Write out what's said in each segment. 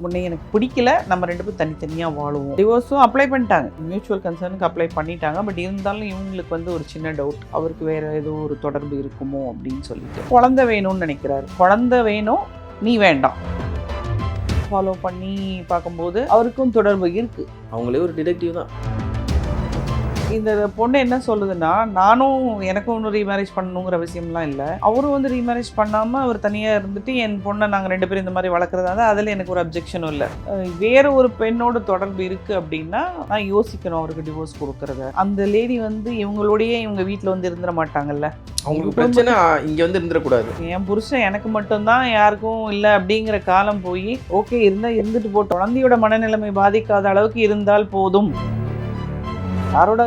உன்னை எனக்கு பிடிக்கல, நம்ம 2 பேரும் தனித்தனியாக வாழுவோம். டிவோர்ஸும் அப்ளை பண்ணிட்டாங்க, மியூச்சுவல் கன்சர்னுக்கு அப்ளை பண்ணிட்டாங்க. பட் இருந்தாலும் இவங்களுக்கு வந்து ஒரு சின்ன டவுட், அவருக்கு வேற ஏதோ ஒரு தொடர்பு இருக்குமோ அப்படின்னு சொல்லிட்டு. குழந்தை வேணும்னு நினைக்கிறாரு. குழந்தை வேணும், நீ வேண்டாம். ஃபாலோ பண்ணி பார்க்கும்போது அவருக்கும் தொடர்பு இருக்கு. அவங்களே ஒரு டிடெக்டிவ் தான். இந்த பொண்ணு என்ன சொல்லுதுன்னா, நானும் எனக்கும் ஒன்றும் ரீமேரேஜ் பண்ணணுங்கிற அவசியம்லாம் இல்லை. அவரும் வந்து ரீமேரேஜ் பண்ணாமல் அவர் தனியாக இருந்துட்டு என் பொண்ணை நாங்கள் 2 பேரும் இந்த மாதிரி வளர்க்குறதா தான், அதில் எனக்கு ஒரு அப்ஜெக்ஷனும் இல்லை. வேறு ஒரு பெண்ணோட தொடர்பு இருக்குது அப்படின்னா நான் யோசிக்கணும் அவருக்கு டிவோர்ஸ் கொடுக்குறத. அந்த லேடி வந்து இவங்களோடையே இவங்க வீட்டில் வந்து இருந்துட மாட்டாங்கல்ல. அவங்களுக்கு பிரச்சனை இங்கே வந்து இருந்துடக்கூடாது. என் புருஷன் எனக்கு மட்டும்தான், யாருக்கும் இல்லை அப்படிங்கிற காலம் போய் ஓகே இருந்தால் இருந்துட்டு போட்டோம், குழந்தையோட மனநிலைமை பாதிக்காத அளவுக்கு இருந்தால் போதும். யாரோட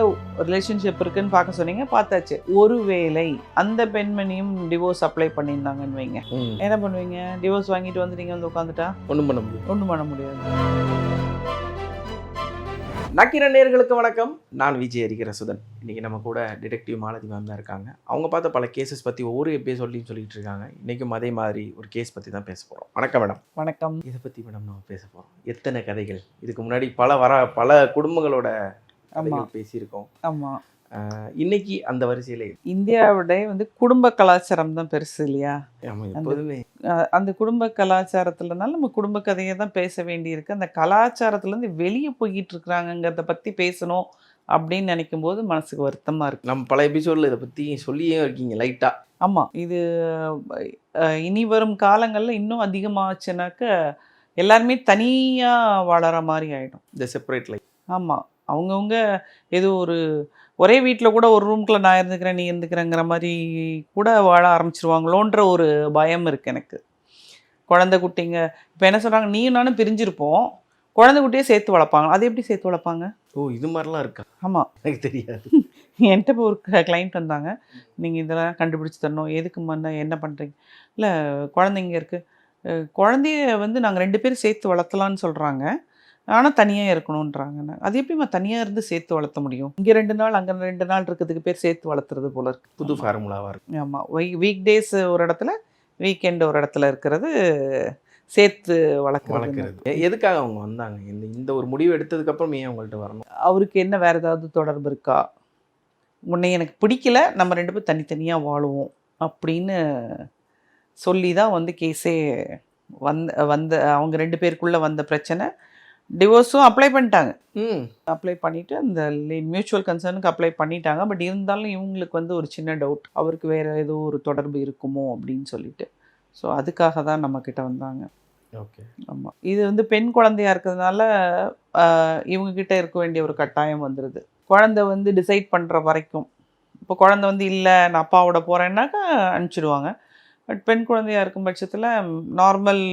ரிலேஷன்ஷிப் இருக்குன்னு பார்க்க சொன்னீங்க, பார்த்தாச்சு. ஒருவேளை அந்த பெண்மணியும் டிவோர்ஸ் அப்ளை பண்ணியிருந்தாங்கன்னு வைங்க, என்ன பண்ணுவீங்க? டிவோர்ஸ் வாங்கிட்டு வந்து நீங்கள் வந்து உட்காந்துட்டா ஒன்றும் பண்ண முடியும். ஒன்றும் பண்ண முடியாது. நக்கீரன் நேயர்களுக்கு வணக்கம். நான் விஜய் ஹரிஹரசுதன். இன்றைக்கி நம்ம கூட டிடெக்டிவ் மாலதி மேம் தான் இருக்காங்க. அவங்க பார்த்த பல கேசஸ் பற்றி ஒவ்வொரு எபிசோட்லையும் சொல்லிட்டு இருக்காங்க. இன்றைக்கும் அதே மாதிரி ஒரு கேஸ் பற்றி தான் பேச போகிறோம். வணக்கம் மேடம். வணக்கம். இதை பற்றி மேடம் நம்ம பேச போகிறோம். எத்தனை கதைகள் இதுக்கு முன்னாடி பல குடும்பங்களோட பேசியிருக்கோம். ஆமாம். இன்னைக்கு அந்த வரிசையில் இந்தியாவோட வந்து குடும்ப கலாச்சாரம் தான் பெருசு இல்லையா? எப்போதுமே அந்த குடும்ப கலாச்சாரத்துலனால நம்ம குடும்ப கதையை தான் பேச வேண்டியிருக்கு. அந்த கலாச்சாரத்துலேருந்து வெளியே போய்கிட்டு இருக்கிறாங்கிறத பற்றி பேசணும் அப்படின்னு நினைக்கும் போது மனசுக்கு வருத்தமாக இருக்குது. நம்ம பல எபிசோடில் இதை பற்றி சொல்லியே இருக்கீங்க லைட்டாக. ஆமாம், இது இனி வரும் காலங்களில் இன்னும் அதிகமாச்சுனாக்க எல்லாருமே தனியாக வளர மாதிரி ஆகிடும். இந்த செப்பரேட் லைஃப். ஆமாம், அவங்கவுங்க ஏதோ ஒரே வீட்டில் கூட ஒரு ரூம்குள்ளே நான் இருந்துக்கிறேன் நீ இருந்துக்கிறேங்கிற மாதிரி கூட வாழ ஆரம்பிச்சிருவாங்களோன்ற ஒரு பயம் இருக்குது எனக்கு. குழந்தை குட்டிங்க இப்போ என்ன சொல்கிறாங்க, நீயும் நானும் பிரிஞ்சிருப்போம், குழந்தை குட்டியே சேர்த்து வளர்ப்பாங்க. அது எப்படி சேர்த்து வளர்ப்பாங்க? ஓ, இது மாதிரிலாம் இருக்கா? ஆமாம், எனக்கு தெரியாது. என்கிட்ட இப்போ ஒரு கிளைண்ட் வந்தாங்க, நீங்கள் இதெல்லாம் கண்டுபிடிச்சி தரணும், எதுக்கு என்ன பண்ணுறீங்க? இல்லை குழந்தைங்க இருக்குது, குழந்தைய வந்து நாங்கள் 2 பேரும் சேர்த்து வளர்த்தலான்னு சொல்கிறாங்க, ஆனால் தனியாக இருக்கணுன்றாங்க. அது எப்படிமா தனியாக இருந்து சேர்த்து வளர்த்த முடியும்? இங்கே 2 நாள் அங்கே 2 நாள் இருக்கிறதுக்கு பேர் சேர்த்து வளர்த்துறது போல இருக்கு. புது ஃபார்முலாவாக இருக்கு. ஆமாம், வீக் டேஸ் ஒரு இடத்துல, வீக்கெண்ட் ஒரு இடத்துல இருக்கிறது சேர்த்து வளர்க்குறது. எதுக்காக அவங்க வந்தாங்க? இந்த ஒரு முடிவு எடுத்ததுக்கப்புறம் ஏன் அவங்கள்ட்ட வரணும்? அவருக்கு என்ன வேறு ஏதாவது தொடர்பு இருக்கா? உன்னை எனக்கு பிடிக்கல, நம்ம 2 பேரும் தனித்தனியாக வாழுவோம் அப்படின்னு சொல்லி தான் வந்து கேஸே வந்த அவங்க 2 பேருக்குள்ளே வந்த பிரச்சனை. டிவோர்ஸும் அப்ளை பண்ணிட்டாங்க. அப்ளை பண்ணிவிட்டு அந்த மியூச்சுவல் கன்சர்னுக்கு அப்ளை பண்ணிட்டாங்க. பட் இருந்தாலும் இவங்களுக்கு வந்து ஒரு சின்ன டவுட், அவருக்கு வேறு ஏதோ ஒரு தொடர்பு இருக்குமோ அப்படின்னு சொல்லிட்டு. ஸோ அதுக்காக தான் நம்மக்கிட்ட வந்தாங்க. ஓகே. ஆமாம், இது வந்து பெண் குழந்தையாக இருக்கிறதுனால இவங்கக்கிட்ட இருக்க வேண்டிய ஒரு கட்டாயம் வந்துடுது. குழந்தை வந்து டிசைட் பண்ணுற வரைக்கும். இப்போ குழந்தை வந்து இல்லை நான் அப்பாவோட போகிறேன்னாக்கா அனுப்பிச்சிடுவாங்க. பட் பெண் குழந்தையாக இருக்கும் பட்சத்தில் நார்மல்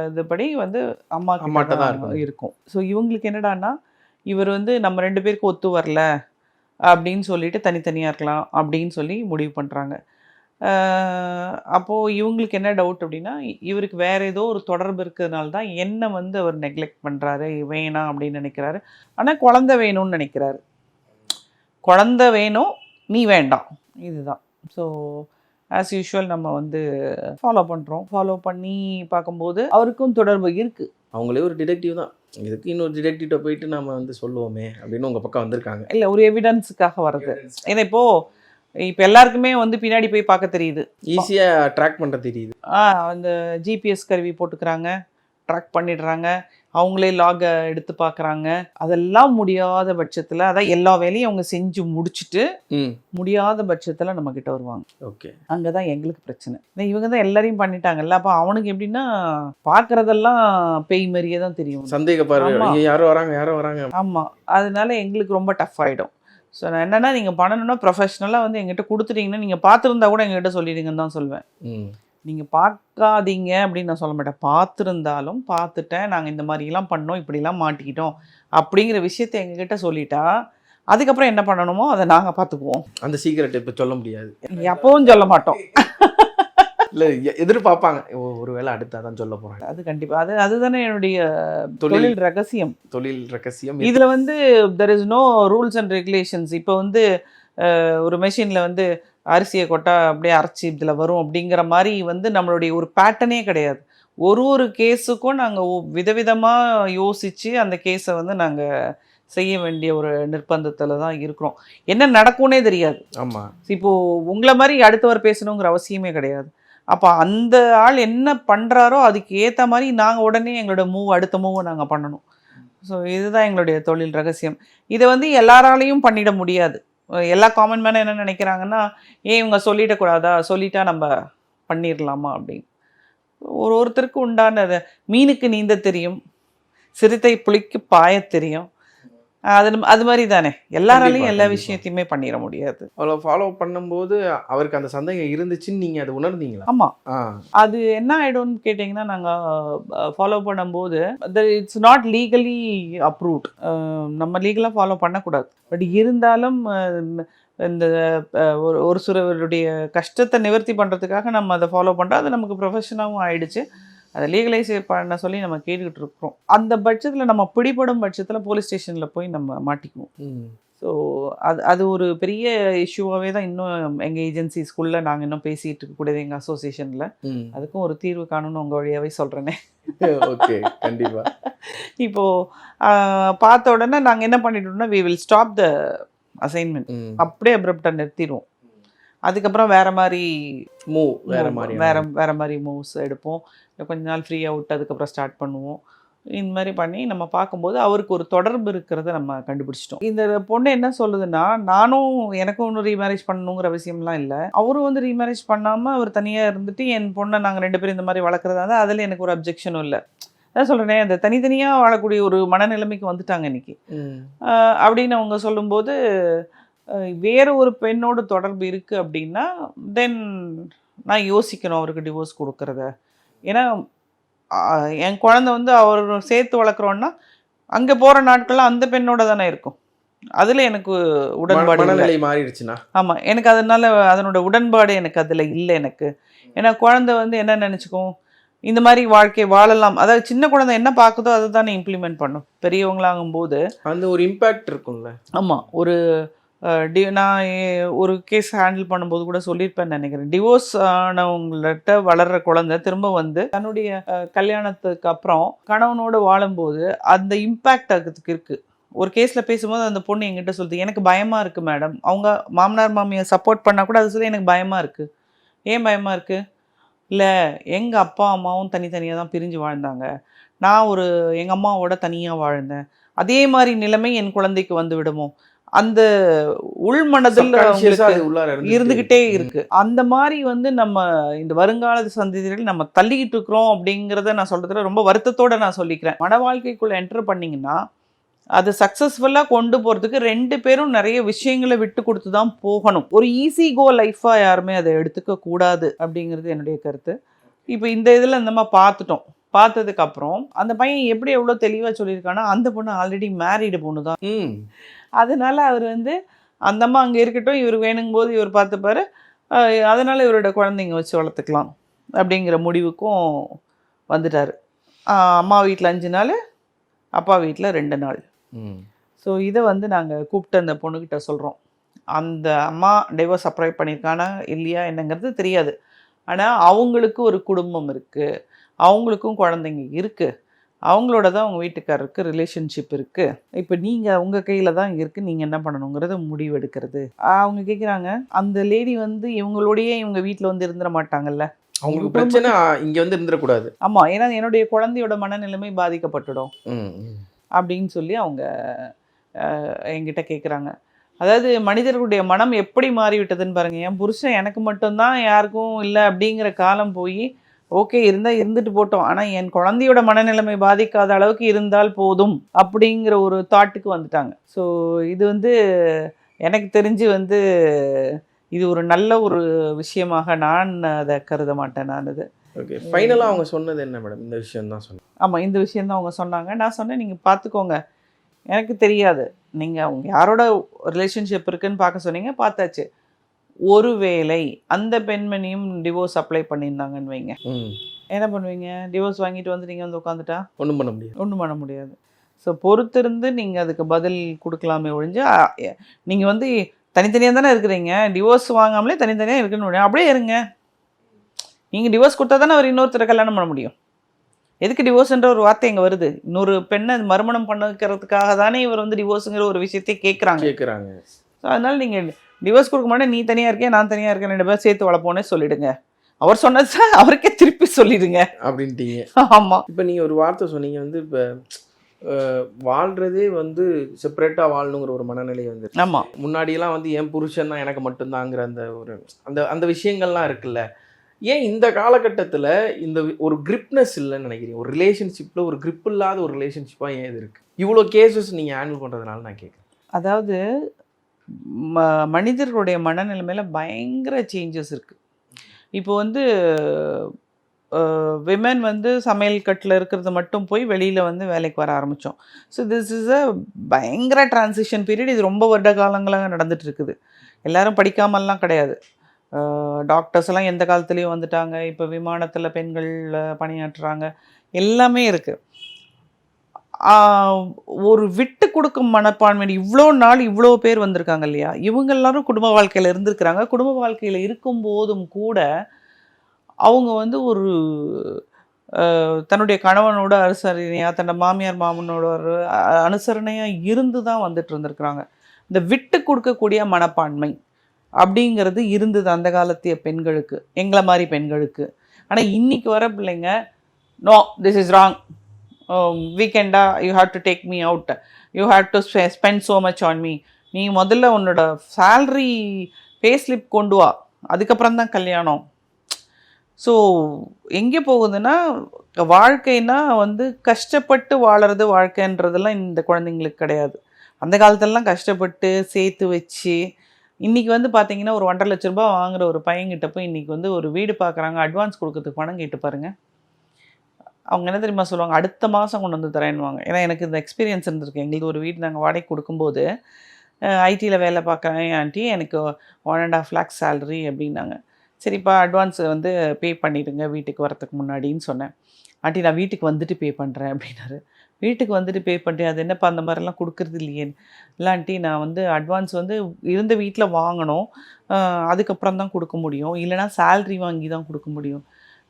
இதுபடி வந்து அம்மாட்ட தான் இருக்கும். ஸோ இவங்களுக்கு என்னடான்னா, இவர் வந்து நம்ம 2 பேருக்கு ஒத்து வரல அப்படின்னு சொல்லிட்டு தனித்தனியாக இருக்கலாம் அப்படின்னு சொல்லி முடிவு பண்ணுறாங்க. அப்போது இவங்களுக்கு என்ன டவுட் அப்படின்னா, இவருக்கு வேறு ஏதோ ஒரு தொடர்பு இருக்கிறதுனால தான் என்னை வந்து அவர் நெக்லெக்ட் பண்ணுறாரு, வேணாம் அப்படின்னு நினைக்கிறாரு. ஆனால் குழந்தை வேணும்னு நினைக்கிறாரு. குழந்தை வேணும், நீ வேண்டாம், இதுதான். ஸோ ஆஸ் யூஷுவல் நம்ம வந்து ஃபாலோ பண்ணுறோம். ஃபாலோ பண்ணி பார்க்கும்போது அவருக்கும் தொடர்பு இருக்குது. அவங்களே ஒரு டிடெக்டிவ் தான். இதுக்கு இன்னொரு டிடெக்டிவ்ட்ட போயிட்டு நம்ம வந்து சொல்லுவோமே அப்படின்னு உங்கள் பக்கம் வந்திருக்காங்க. இல்லை, ஒரு எவிடன்ஸுக்காக வர்றது. ஏன்னா இப்போ எல்லாருக்குமே வந்து பின்னாடி போய் பார்க்க தெரியுது, ஈஸியாக ட்ராக் பண்ண தெரியுது. அந்த ஜிபிஎஸ் கருவி போட்டுக்கிறாங்க, ட்ராக் பண்ணிடுறாங்க, அவங்களே லாகை எடுத்து பார்க்குறாங்க. அதெல்லாம் முடியாத பட்சத்தில், அதான் எல்லா வேலையும் அவங்க செஞ்சு முடிச்சுட்டு முடியாத பட்சத்தில் நம்மக்கிட்ட வருவாங்க. ஓகே, அங்கே தான் எங்களுக்கு பிரச்சனை. இவங்க தான் எல்லாரையும் பண்ணிட்டாங்கல்ல, அப்போ அவனுக்கு எப்படின்னா பார்க்குறதெல்லாம் பேய் மாதிரியே தான் தெரியும். சந்தேகப்பாரு, யாரோ வராங்க. ஆமாம், அதனால எங்களுக்கு ரொம்ப டஃப் ஆகிடும். ஸோ நான் என்னென்னா, நீங்கள் பண்ணணுன்னா ப்ரொஃபஷ்னலாக வந்து எங்கிட்ட கொடுத்துட்டீங்கன்னா, நீங்கள் பார்த்துருந்தா கூட எங்ககிட்ட சொல்லிடுங்கன்னு தான் சொல்வேன். நீங்கள் பார்க்காதீங்க அப்படின்னு நான் சொல்ல மாட்டேன். பார்த்துருந்தாலும் பார்த்துட்டேன், நாங்கள் இந்த மாதிரிலாம் பண்ணோம், இப்படிலாம் மாட்டிக்கிட்டோம் அப்படிங்கிற விஷயத்தை எங்ககிட்ட சொல்லிட்டா, அதுக்கப்புறம் என்ன பண்ணணுமோ அதை நாங்கள் பார்த்துக்குவோம். அந்த சீக்கிரட் இப்போ சொல்ல முடியாது, எப்பவும் சொல்ல மாட்டோம். இல்லை, எதிர்பார்ப்பாங்க ஒரு வேளை அடுத்தாதான் சொல்ல போகிறாங்க. அது கண்டிப்பாக அதுதானே என்னுடைய தொழில் ரகசியம். இதில் வந்து there is no rules and regulations. இப்போ வந்து ஒரு மெஷினில் வந்து அரிசியை கொட்டா அப்படியே அரைச்சி இதில் வரும் அப்படிங்கிற மாதிரி வந்து நம்மளுடைய ஒரு பேட்டர்னே கிடையாது. ஒரு கேஸுக்கும் நாங்கள் விதவிதமாக யோசித்து அந்த கேஸை வந்து நாங்கள் செய்ய வேண்டிய ஒரு நிர்பந்தத்தில் தான் இருக்கிறோம். என்ன நடக்கும்னே தெரியாது. ஆமாம், இப்போது உங்களை மாதிரி அடுத்தவர் பேசணுங்கிற அவசியமே கிடையாது. அப்போ அந்த ஆள் என்ன பண்ணுறாரோ அதுக்கு ஏற்ற மாதிரி நாங்கள் உடனே எங்களோட அடுத்த மூவை நாங்கள் பண்ணணும். ஸோ இதுதான் எங்களுடைய தொழில் ரகசியம். இதை வந்து எல்லாராலையும் பண்ணிட முடியாது. எல்லா காமன் மேனும் என்ன நினைக்கிறாங்கன்னா, ஏன் இவங்க சொல்லிடக்கூடாதா, சொல்லிட்டா நம்ம பண்ணிடலாமா அப்படின்னு. ஒருத்தருக்கு உண்டான மீனுக்கு நீந்த தெரியும், சிறுத்தை புளிக்கு பாய தெரியும். அது மாதிரி தானே எல்லாராலையும் எல்லா விஷயத்தையுமே பண்ணிட முடியாது. அவ்வளோ ஃபாலோ பண்ணும்போது அவருக்கு அந்த சந்தேகம் இருந்துச்சுன்னு நீங்கள் அதை உணர்ந்தீங்களா? ஆமாம், அது என்ன ஆகிடும்னு கேட்டிங்கன்னா, நாங்கள் ஃபாலோ பண்ணும்போது இட்ஸ் நாட் லீகலி அப்ரூவ்ட். நம்ம லீகலாக ஃபாலோ பண்ணக்கூடாது. பட் இருந்தாலும் இந்த ஒரு சிலருடைய கஷ்டத்தை நிவர்த்தி பண்ணுறதுக்காக நம்ம அதை ஃபாலோ பண்ணுறோம். அது நமக்கு ப்ரொஃபஷனாகவும் ஆயிடுச்சு. அதை லீகலைஸ் பண்ண சொல்லி நம்ம கேட்டுக்கிட்டு இருக்கிறோம். அந்த பட்சத்தில் நம்ம பிடிபடும் பட்சத்தில் போலீஸ் ஸ்டேஷனில் போய் நம்ம மாட்டிக்குவோம். ஸோ அது ஒரு பெரிய இஷ்யூவாகவே தான் இன்னும் எங்கள் ஏஜென்சிஸ்குள்ளே நாங்கள் இன்னும் பேசிகிட்டு இருக்கக்கூடியது எங்கள் அசோசியேஷனில். அதுக்கும் ஒரு தீர்வு காணணும்னு உங்கள் வழியாகவே சொல்கிறேனே. ஓகே, கண்டிப்பாக. இப்போது பார்த்த உடனே நாங்கள் என்ன பண்ணிட்டோம்னா, we will stop the assignment. அப்படியே அப்ரப்டாக நிறுத்திடுவோம். அதுக்கப்புறம் வேறு மாதிரி வேறு மாதிரி மூவ்ஸ் எடுப்போம். கொஞ்ச நாள் ஃப்ரீயாக விட்டு அதுக்கப்புறம் ஸ்டார்ட் பண்ணுவோம். இந்த மாதிரி பண்ணி நம்ம பார்க்கும்போது அவருக்கு ஒரு தொடர்பு இருக்கிறத நம்ம கண்டுபிடிச்சிட்டோம். இந்த பொண்ணு என்ன சொல்லுதுன்னா, எனக்கும் ஒன்றும் ரீமேரேஜ் பண்ணணுங்கிற அவசியம்லாம் இல்லை. அவரும் வந்து ரீமேரேஜ் பண்ணாமல் அவர் தனியாக இருந்துட்டு என் பொண்ணை நாங்கள் 2 பேரும் இந்த மாதிரி வளர்க்குறதா இருந்தால் அதில் எனக்கு ஒரு அப்ஜெக்ஷனும் இல்லை. அதான் சொல்கிறேன், அந்த தனித்தனியாக வாழக்கூடிய ஒரு மனநிலைமைக்கு வந்துட்டாங்க இன்னைக்கு அப்படின்னு அவங்க சொல்லும்போது, வேறு ஒரு பெண்ணோட தொடர்பு இருக்குது அப்படின்னா தென் நான் யோசிக்கணும் அவருக்கு டிவோர்ஸ் கொடுக்குறத. ஏன்னா என் குழந்தை வந்து அவர் சேர்த்து வளர்க்குறோன்னா அங்கே போகிற நாட்கள்லாம் அந்த பெண்ணோட தானே இருக்கும். அதில் எனக்கு உடன்பாடு மாறிடுச்சுன்னா, ஆமாம், எனக்கு அதனோட உடன்பாடு எனக்கு அதில் இல்லை எனக்கு. ஏன்னா குழந்தை வந்து என்ன நினச்சிக்கும், இந்த மாதிரி வாழ்க்கை வாழலாம். அதாவது சின்ன குழந்தை என்ன பார்க்குதோ அதை தானே இம்ப்ளிமெண்ட் பண்ணும். பெரியவங்களாகும் போது அந்த ஒரு இம்பேக்ட் இருக்கும்ல. ஆமாம், நான் ஒரு கேஸ் ஹேண்டில் பண்ணும்போது கூட சொல்லியிருப்பேன்னு நினைக்கிறேன். டிவோர்ஸ் ஆனவங்கள்ட்ட வளர்கிற குழந்தை திரும்ப வந்து தன்னுடைய கல்யாணத்துக்கு அப்புறம் கணவனோடு வாழும்போது அந்த இம்பேக்ட் அதுக்கு இருக்குது. ஒரு கேஸில் பேசும்போது அந்த பொண்ணு என்கிட்ட சொல்லுது, எனக்கு பயமாக இருக்குது மேடம். அவங்க மாமனார் மாமியை சப்போர்ட் பண்ணால் கூட அது சொல்லி எனக்கு பயமாக இருக்குது. ஏன் பயமாக இருக்குது? இல்லை, எங்கள் அப்பா அம்மாவும் தனித்தனியாக தான் பிரிஞ்சு வாழ்ந்தாங்க. நான் எங்கள் அம்மாவோட தனியாக வாழ்ந்தேன். அதே மாதிரி நிலைமை என் குழந்தைக்கு வந்து விடுமோ, அந்த உள்மனதில் இருந்துகிட்டே இருக்கு. அந்த மாதிரி வந்து நம்ம இந்த வருங்கால சந்ததிகள் நம்ம தள்ளிக்கிட்டு இருக்கிறோம் அப்படிங்கிறத நான் சொல்றதுல ரொம்ப வருத்தத்தோட நான் சொல்லிக்கிறேன். மன வாழ்க்கைக்குள்ள என்டர் பண்ணீங்கன்னா அது சக்ஸஸ்ஃபுல்லாக கொண்டு போகிறதுக்கு 2 பேரும் நிறைய விஷயங்களை விட்டு கொடுத்து தான் போகணும். ஒரு ஈஸி கோ லைஃபாக யாருமே அதை எடுத்துக்க கூடாது அப்படிங்கிறது என்னுடைய கருத்து. இப்போ இந்த இதில் நம்ம பார்த்ததுக்கப்புறம் அந்த பையன் எப்படி எவ்வளோ தெளிவாக சொல்லியிருக்கான்னா, அந்த பொண்ணு ஆல்ரெடி மேரீடு பொண்ணு தான். அதனால அவர் வந்து அந்த அம்மா அங்கே இருக்கட்டும், இவர் வேணுங்கும் போது இவர் பார்த்துப்பாரு, அதனால் இவரோட குழந்தைங்க வச்சு வளர்த்துக்கலாம் அப்படிங்கிற முடிவுக்கும் வந்துட்டார். அம்மா வீட்டில் 5 நாள், அப்பா வீட்டில் 2 நாள். ஸோ இதை வந்து நாங்கள் கூப்பிட்டு அந்த பொண்ணுக்கிட்ட சொல்கிறோம். அந்த அம்மா டைவர்ஸ் அப்ளை பண்ணியிருக்கானா இல்லையா என்னங்கிறது தெரியாது. ஆனால் அவங்களுக்கு ஒரு குடும்பம் இருக்குது, அவங்களுக்கும் குழந்தைங்க இருக்குது, அவங்களோட தான் அவங்க வீட்டுக்காரருக்கு ரிலேஷன்ஷிப் இருக்குது. இப்போ நீங்கள் உங்கள் கையில் தான் இருக்குது, நீங்கள் என்ன பண்ணணுங்கிறத முடிவு எடுக்கிறது. அவங்க கேட்குறாங்க, அந்த லேடி வந்து இவங்களோடையே இவங்க வீட்டில் வந்து இருந்துட மாட்டாங்கல்ல, அவங்களுக்கு பிரச்சனை இங்கே வந்து இருந்துடக்கூடாது. ஆமாம், ஏன்னா என்னுடைய குழந்தையோட மனநிலைமை பாதிக்கப்பட்டுடும் அப்படின்னு சொல்லி அவங்க என்கிட்ட கேட்குறாங்க. அதாவது மனிதர்களுடைய மனம் எப்படி மாறிவிட்டதுன்னு பாருங்கள். என் புருஷன் எனக்கு மட்டும்தான், யாருக்கும் இல்லை அப்படிங்கிற காலம் போய் ஓகே இருந்தால் இருந்துட்டு போட்டோம், ஆனால் என் குழந்தையோட மனநிலைமை பாதிக்காத அளவுக்கு இருந்தால் போதும் அப்படிங்கிற ஒரு தாட்டுக்கு வந்துட்டாங்க. ஸோ இது வந்து எனக்கு தெரிஞ்சு வந்து இது ஒரு நல்ல ஒரு விஷயமாக நான் அதை கருத மாட்டேன். நான் அது ஓகே. ஃபைனலாக அவங்க சொன்னது என்ன மேடம்? இந்த விஷயம் தான் சொன்னேன். ஆமாம், இந்த விஷயந்தான் அவங்க சொன்னாங்க. நான் சொன்னேன், நீங்கள் பார்த்துக்கோங்க, எனக்கு தெரியாது, நீங்கள் அவங்க யாரோட ரிலேஷன்ஷிப் இருக்குன்னு பார்க்க சொன்னீங்க, பார்த்தாச்சு. ஒருவேளை அந்த பெண்மணியும் டிவோர்ஸ் அப்ளை பண்ணியிருந்தாங்கன்னு வைங்க, என்ன பண்ணுவீங்க? டிவோர்ஸ் வாங்கிட்டு வந்து நீங்கள் வந்து உட்காந்துட்டா ஒன்றும் பண்ண முடியாது. ஸோ பொறுத்திருந்து நீங்கள் அதுக்கு பதில் கொடுக்கலாமே ஒழிஞ்சு, நீங்கள் வந்து தனித்தனியாக தானே இருக்கிறீங்க, டிவோர்ஸ் வாங்காமலே தனித்தனியாக இருக்குன்னு அப்படியே இருங்க. நீங்கள் டிவோர்ஸ் கொடுத்தா தானே அவர் இன்னொருத்தரை கல்யாணம் பண்ண முடியும். எதுக்கு டிவோர்ஸ்ன்ற ஒரு வார்த்தை இங்கே வருது? இன்னொரு பெண்ணை மறுமணம் பண்ணிக்கிறதுக்காக தானே இவர் வந்து டிவோர்ஸுங்கிற ஒரு விஷயத்தை கேட்குறாங்க. ஸோ அதனால் நீங்கள் டிவோர்ஸ் கொடுக்க மாட்டே, நீ தனியாக இருக்கேன் நான் தனியாக இருக்கேன் 2 பேரும் சேர்த்து வளர்ப்போன்னே சொல்லிடுங்க. அவர் சொன்னது சார் அவருக்கே திருப்பி சொல்லிடுங்க அப்படின்ட்டீங்க. ஆமாம். இப்போ நீங்கள் ஒரு வார்த்தை சொன்னீங்க வந்து இப்போ வாழ்கிறதே வந்து செப்பரேட்டாக வாழணுங்கிற ஒரு மனநிலை வந்து. ஆமாம். முன்னாடியெல்லாம் வந்து என் புருஷன் தான் எனக்கு மட்டும்தாங்கிற அந்த ஒரு அந்த விஷயங்கள்லாம் இருக்குல்ல. ஏன் இந்த காலகட்டத்தில் இந்த ஒரு கிரிப்னஸ் இல்லைன்னு நினைக்கிறீங்க? ஒரு ரிலேஷன்ஷிப்பில் ஒரு கிரிப் இல்லாத ஒரு ரிலேஷன்ஷிப்பாக ஏன் இது இருக்குது? இவ்வளோ கேசஸ் நீங்கள் ஹேண்டில் பண்ணுறதுனால நான் கேட்குறேன். அதாவது மனிதர்களுடைய மனநிலைமையில் பயங்கர சேஞ்சஸ் இருக்குது. இப்போ வந்து விமன் வந்து சமையல் கட்டில் இருக்கிறது மட்டும் போய் வெளியில் வந்து வேலைக்கு வர ஆரம்பித்தோம். ஸோ திஸ் இஸ் அ பயங்கர டிரான்சிஷன் பீரியட். இது ரொம்ப வருட காலங்களாக நடந்துட்டு இருக்குது. எல்லாரும் படிக்காமல்லாம் கிடையாது. டாக்டர்ஸ் எல்லாம் எந்த காலத்துலேயும் வந்துட்டாங்க. இப்போ விமானத்தில் பெண்கள் பணியாற்றுறாங்க. எல்லாமே இருக்குது. ஒரு விட்டு கொடுக்கும் மனப்பான்மை. இவ்வளோ நாள் இவ்வளோ பேர் வந்திருக்காங்க இல்லையா, இவங்க எல்லாரும் குடும்ப வாழ்க்கையில் இருந்திருக்கிறாங்க. குடும்ப வாழ்க்கையில் இருக்கும்போதும் கூட அவங்க வந்து ஒரு தன்னுடைய கணவனோட அனுசரணையாக, தன்னோட மாமியார் மாமனோட ஒரு அனுசரணையாக இருந்து தான் வந்துட்டு இருந்திருக்கிறாங்க. இந்த விட்டு கொடுக்கக்கூடிய மனப்பான்மை அப்படிங்கிறது இருந்தது அந்த காலத்திய பெண்களுக்கு, எங்களை மாதிரி பெண்களுக்கு. ஆனால் இன்னைக்கு வர பிள்ளைங்க, நோ திஸ் இஸ் ராங், வீக்கெண்டா you have to take me out, you have to spend so much on me, நீ முதல்ல உன்னோட சேல்ரி பே ஸ்லிப் கொண்டு வா, அதுக்கப்புறம் தான் கல்யாணம். ஸோ எங்கே போகுதுன்னா, வாழ்க்கைன்னா வந்து கஷ்டப்பட்டு வாழறது வாழ்க்கைன்றதெல்லாம் இந்த குழந்தைங்களுக்கு கிடையாது. அந்த காலத்துலலாம் கஷ்டப்பட்டு சேர்த்து வச்சு, இன்றைக்கி வந்து பார்த்தீங்கன்னா ஒரு 1.5 லட்ச ரூபா வாங்குகிற ஒரு பையன்கிட்ட போய் இன்றைக்கி வந்து ஒரு வீடு பார்க்குறாங்க, அட்வான்ஸ் கொடுக்கறதுக்கு பணம் கேட்டு பாருங்கள். அவங்க என்ன தெரியுமா சொல்லுவாங்க, அடுத்த மாதம் கொண்டு வந்து தரேன்னுவாங்க. ஏன்னா எனக்கு இந்த எக்ஸ்பீரியன்ஸ் இருந்திருக்கு. எங்களுக்கு ஒரு வீடு நாங்கள் வாடகை கொடுக்கும்போது, ஐடியில் வேலை பார்க்குறேன் ஆண்டி, எனக்கு 1.5 lakhs சேலரி அப்படின்னாங்க. சரிப்பா அட்வான்ஸ் வந்து பே பண்ணிடுங்க வீட்டுக்கு வரத்துக்கு முன்னாடின்னு சொன்னேன். ஆண்டி நான் வீட்டுக்கு வந்துட்டு பே பண்ணுறேன் அப்படின்னாரு. வீட்டுக்கு வந்துட்டு பே பண்ணுறேன், அது என்னப்பா அந்த மாதிரிலாம் கொடுக்குறது இல்லையே. இல்லை ஆண்டி நான் வந்து அட்வான்ஸ் வந்து இருந்த வீட்டில் வாங்கணும், அதுக்கப்புறம் தான் கொடுக்க முடியும், இல்லைனா சேல்ரி வாங்கி தான் கொடுக்க முடியும்.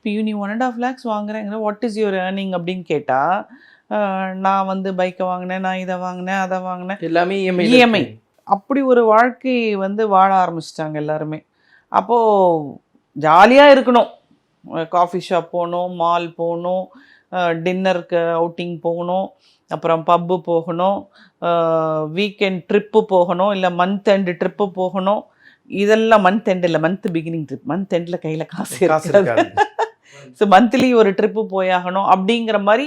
இப்போ நீ 1.5 lakhs வாங்குறேங்கிற, வாட் இஸ் யுவர் ஏர்னிங் அப்படின்னு கேட்டால், நான் வந்து பைக்கை வாங்கினேன், நான் இதை வாங்கினேன், அதை வாங்கினேன், எல்லாமே இஎம்ஐ. அப்படி ஒரு வாழ்க்கை வந்து வாழ ஆரம்பிச்சிட்டாங்க எல்லாருமே. அப்போது ஜாலியாக இருக்கணும், காஃபி ஷாப் போகணும், மால் போகணும், டின்னருக்கு அவுட்டிங் போகணும், அப்புறம் பப்பு போகணும், வீக்கெண்ட் ட்ரிப்பு போகணும், இல்லை மந்த் எண்டு ட்ரிப்பு போகணும். இதெல்லாம் மந்த் எண்ட் இல்லை, மந்த் பிகினிங் ட்ரிப். மந்த் எண்டில் கையில் காசு இருக்காது. ஸோ மந்த்லி ஒரு ட்ரிப்பு போயாகணும் அப்படிங்கிற மாதிரி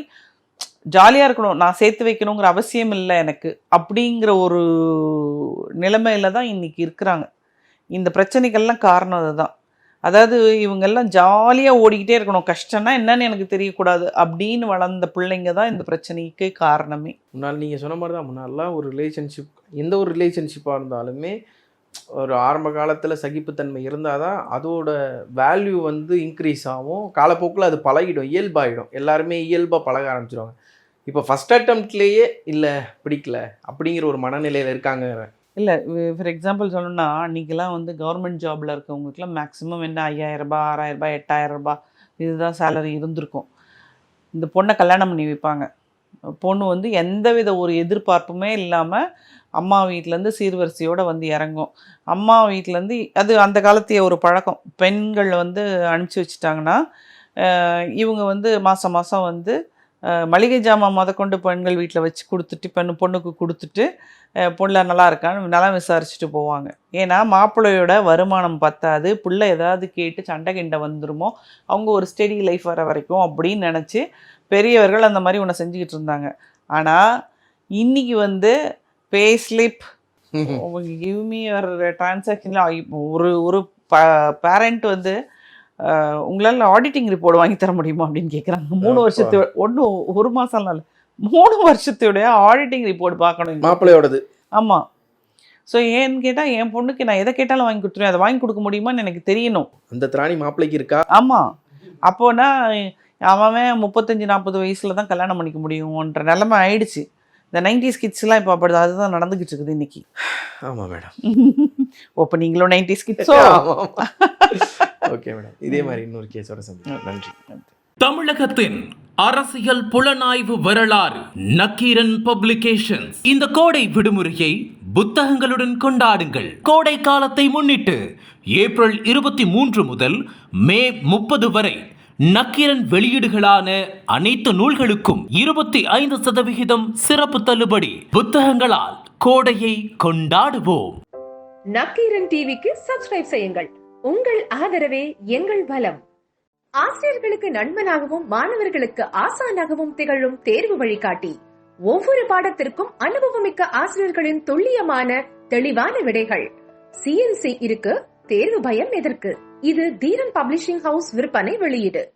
ஜாலியாக இருக்கணும். நான் சேர்த்து வைக்கணுங்கிற அவசியம் இல்லை எனக்கு அப்படிங்கிற ஒரு நிலைமையில தான் இன்றைக்கி இருக்கிறாங்க. இந்த பிரச்சனைகள்லாம் காரணம் அதுதான். அதாவது இவங்கெல்லாம் ஜாலியாக ஓடிக்கிட்டே இருக்கணும், கஷ்டம்னா என்னன்னு எனக்கு தெரியக்கூடாது அப்படின்னு வளர்ந்த பிள்ளைங்க தான் இந்த பிரச்சனைக்கு காரணமே. முன்னால் நீங்கள் சொன்ன மாதிரி தான், முன்னாலாம் ஒரு ரிலேஷன்ஷிப், எந்த ஒரு ரிலேஷன்ஷிப்பாக இருந்தாலுமே ஒரு ஆரம்ப காலத்தில் சகிப்புத்தன்மை இருந்தால் தான் அதோட வேல்யூ வந்து இன்க்ரீஸ் ஆகும். காலப்போக்கில் அது பழகிடும், இயல்பாகிடும். எல்லாருமே இயல்பாக பழக ஆரம்பிச்சிடுவாங்க. இப்போ ஃபஸ்ட் அட்டம்ப்ட்லேயே இல்லை பிடிக்கல அப்படிங்கிற ஒரு மனநிலையில் இருக்காங்க. இல்லை, ஃபார் எக்ஸாம்பிள் சொல்லணும்னா, அன்றைக்கெல்லாம் வந்து கவர்மெண்ட் ஜாபில் இருக்கவங்களுக்குலாம் மேக்ஸிமம் என்ன 5,000 ரூபாய், 6,000 ரூபாய், 8,000 ரூபாய் இதுதான் சேலரி இருந்திருக்கும். இந்த பொண்ணை கல்யாணம் பண்ணி வைப்பாங்க. பொண்ணு வந்து எந்தவித ஒரு எதிர்பார்ப்புமே இல்லாமல் அம்மா வீட்டிலேருந்து சீர்வரிசையோடு வந்து இறங்கும். அம்மா வீட்டிலேருந்து அது அந்த காலத்திய ஒரு பழக்கம். பெண்கள் வந்து அனுப்பிச்சி வச்சுட்டாங்கன்னா, இவங்க வந்து மாதம் மாதம் வந்து மளிகை ஜாமான் கொண்டு பெண்கள் வீட்டில் வச்சு கொடுத்துட்டு, பொண்ணுக்கு கொடுத்துட்டு, பொண்ணு நல்லா இருக்கான்னு நல்லா விசாரிச்சுட்டு போவாங்க. ஏன்னா மாப்பிள்ளையோட வருமானம் பத்தாது, பிள்ளை ஏதாவது கேட்டு சண்டை கிண்டை வந்துருமோ, அவங்க ஒரு ஸ்டெடி லைஃப் வர வரைக்கும் அப்படின்னு நினச்சி பெரியவர்கள் அந்த மாதிரி ஒன்று செஞ்சுக்கிட்டு இருந்தாங்க. ஆனால் இன்றைக்கி வந்து pay slip, give me your டிரான்சாக்ஷனில் ஒரு ஒரு பேரண்ட் வந்து உங்களால் ஆடிட்டிங் ரிப்போர்ட் வாங்கி தர முடியுமா அப்படின்னு கேட்குறாங்க. 3 வருஷத்து ஒன்றும் 1 மாதம்லாம் இல்லை, 3 வருஷத்துடைய ஆடிட்டிங் ரிப்போர்ட் பார்க்கணும் மாப்பிள்ளையோடது. ஆமாம். ஸோ ஏன்னு கேட்டால் என் பொண்ணுக்கு நான் எதை கேட்டாலும் வாங்கி கொடுத்துருவேன், அதை வாங்கி கொடுக்க முடியுமான்னு எனக்கு தெரியணும். அந்த திராணி மாப்பிள்ளைக்கு இருக்கா? ஆமாம். அப்போனா அவன் 35-40 வயசில் தான் கல்யாணம் பண்ணிக்க முடியும்ன்ற நிலைமை ஆயிடுச்சு. இந்த 90s கிட்ஸ்லாம் இப்போ அப்படி அதுதான் நடந்துக்கிட்டு இருக்குது இன்னைக்கு. ஆமாம் மேடம். இப்போ நீங்களும் 90s கிட்ஸோ? ஓகே மேடம், இதே மாதிரி இன்னொரு கேஸோட சந்திப்போம். நன்றி. தமிழகத்தின் அரசியல் புலனாய்வு வரலாறு நக்கீரன் பப்ளிகேஷன்ஸ். இந்த கோடை விடுமுறையை புத்தகங்களுடன் கொண்டாடுங்கள். கோடை காலத்தை முன்னிட்டு ஏப்ரல் 23 முதல் மே 30 வரை நக்கீரன் வெளியீடுகளான அனைத்து நூல்களுக்கும் 25% சிறப்பு தள்ளுபடி. புத்தகங்களால் கோடையை கொண்டாடுவோம். நக்கீரன் டிவிக்கு சப்ஸ்கிரைப் செய்யுங்கள். உங்கள் ஆதரவே எங்கள் பலம். ஆசிரியர்களுக்கு நண்பனாகவும் மாணவர்களுக்கு ஆசானாகவும் திகழும் தேர்வு வழிகாட்டி. ஒவ்வொரு பாடத்திற்கும் அனுபவமிக்க ஆசிரியர்களின் துல்லியமான தெளிவான விடைகள். CNC இருக்கு, தேர்வு பயம் எதற்கு? இது தீரன் பப்ளிஷிங் ஹவுஸ் விற்பனை வெளியீடு.